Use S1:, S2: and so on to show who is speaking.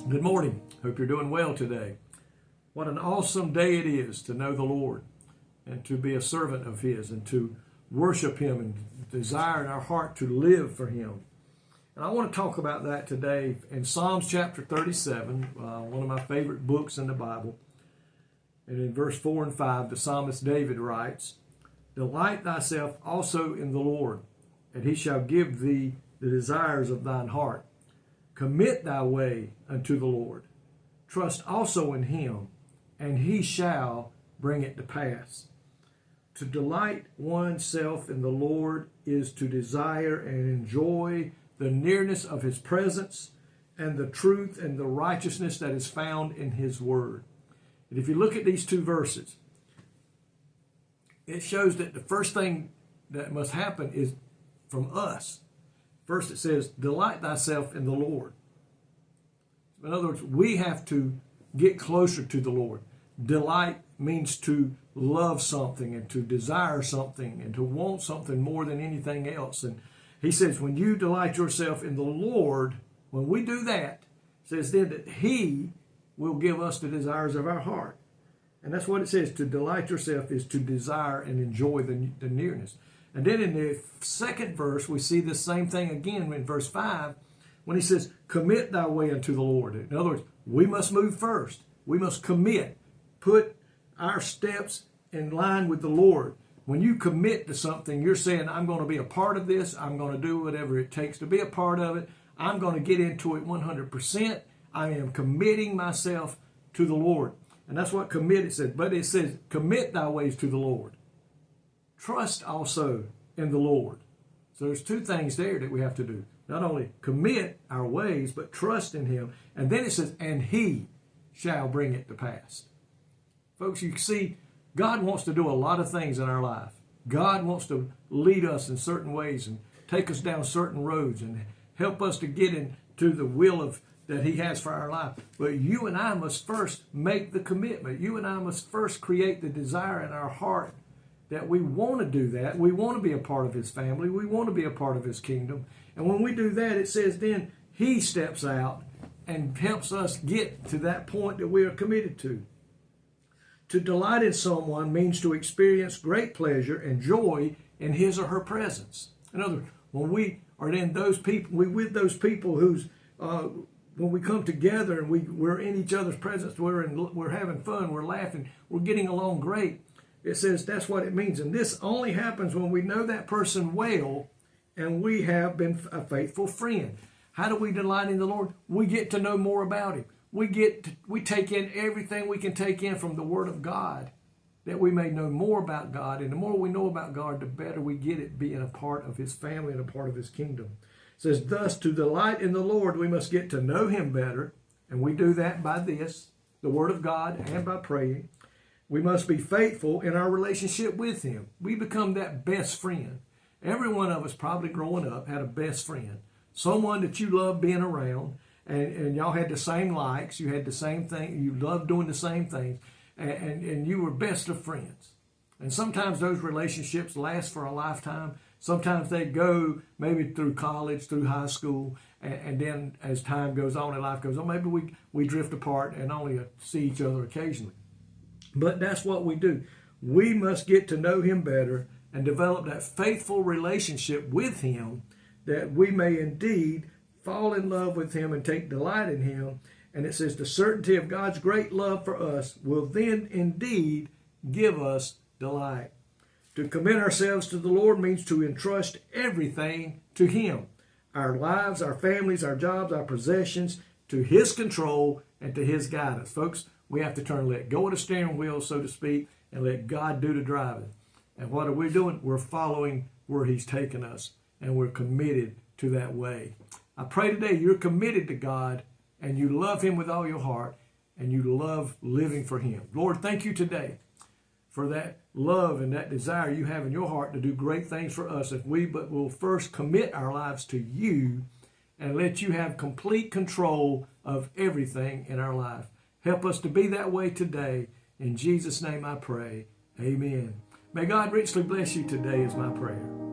S1: Good morning. Hope you're doing well today. What an awesome day it is to know the Lord and to be a servant of His and to worship Him and desire in our heart to live for Him. And I want to talk about that today in Psalms chapter 37, one of my favorite books in the Bible. And in verse 4 and 5, the psalmist David writes, "Delight thyself also in the Lord, and He shall give thee the desires of thine heart. Commit thy way unto the Lord. Trust also in Him, and He shall bring it to pass." To delight oneself in the Lord is to desire and enjoy the nearness of His presence and the truth and the righteousness that is found in His Word. And if you look at these two verses, it shows that the first thing that must happen is from us. First it says, delight thyself in the Lord. In other words, we have to get closer to the Lord. Delight means to love something and to desire something and to want something more than anything else. And he says, when you delight yourself in the Lord, when we do that, it says then that He will give us the desires of our heart. And that's what it says. To delight yourself is to desire and enjoy the nearness. And then in the second verse, we see the same thing again in verse 5 when he says, commit thy way unto the Lord. In other words, we must move first. We must commit. Put our steps in line with the Lord. When you commit to something, you're saying, I'm going to be a part of this. I'm going to do whatever it takes to be a part of it. I'm going to get into it 100%. I am committing myself to the Lord. And that's what commit it says. But it says, commit thy ways to the Lord. Trust also in the Lord. So there's two things there that we have to do. Not only commit our ways, but trust in Him. And then it says, and He shall bring it to pass. Folks, you see, God wants to do a lot of things in our life. God wants to lead us in certain ways and take us down certain roads and help us to get into the will that He has for our life. But you and I must first make the commitment. You and I must first create the desire in our heart that we want to do that. We want to be a part of His family. We want to be a part of His kingdom. And when we do that, it says then He steps out and helps us get to that point that we are committed to. To delight in someone means to experience great pleasure and joy in his or her presence. In other words, when we are in those people, we're with those people who's, when we come together and we're in each other's presence, we're having fun, we're laughing, we're getting along great. It says that's what it means. And this only happens when we know that person well and we have been a faithful friend. How do we delight in the Lord? We get to know more about Him. We take in everything we can take in from the Word of God, that we may know more about God. And the more we know about God, the better we get at being a part of His family and a part of His kingdom. It says, thus, to delight in the Lord, we must get to know Him better. And we do that by this, the Word of God, and by praying. We must be faithful in our relationship with Him. We become that best friend. Every one of us probably growing up had a best friend. Someone that you loved being around. And y'all had the same likes, you had the same thing, you loved doing the same things, and you were best of friends. And sometimes those relationships last for a lifetime. Sometimes they go maybe through college, through high school, and then as time goes on and life goes on, maybe we drift apart and only see each other occasionally. But that's what we do. We must get to know Him better and develop that faithful relationship with Him that we may indeed fall in love with Him and take delight in Him. And it says the certainty of God's great love for us will then indeed give us delight. To commit ourselves to the Lord means to entrust everything to Him. Our lives, our families, our jobs, our possessions, to His control and to His guidance. Folks, we have to turn and let go of the steering wheel, so to speak, and let God do the driving. And what are we doing? We're following where He's taken us, and we're committed to that way. I pray today you're committed to God and you love Him with all your heart and you love living for Him. Lord, thank you today for that love and that desire you have in your heart to do great things for us if we but will first commit our lives to you and let you have complete control of everything in our life. Help us to be that way today. In Jesus' name I pray. Amen. May God richly bless you today is my prayer.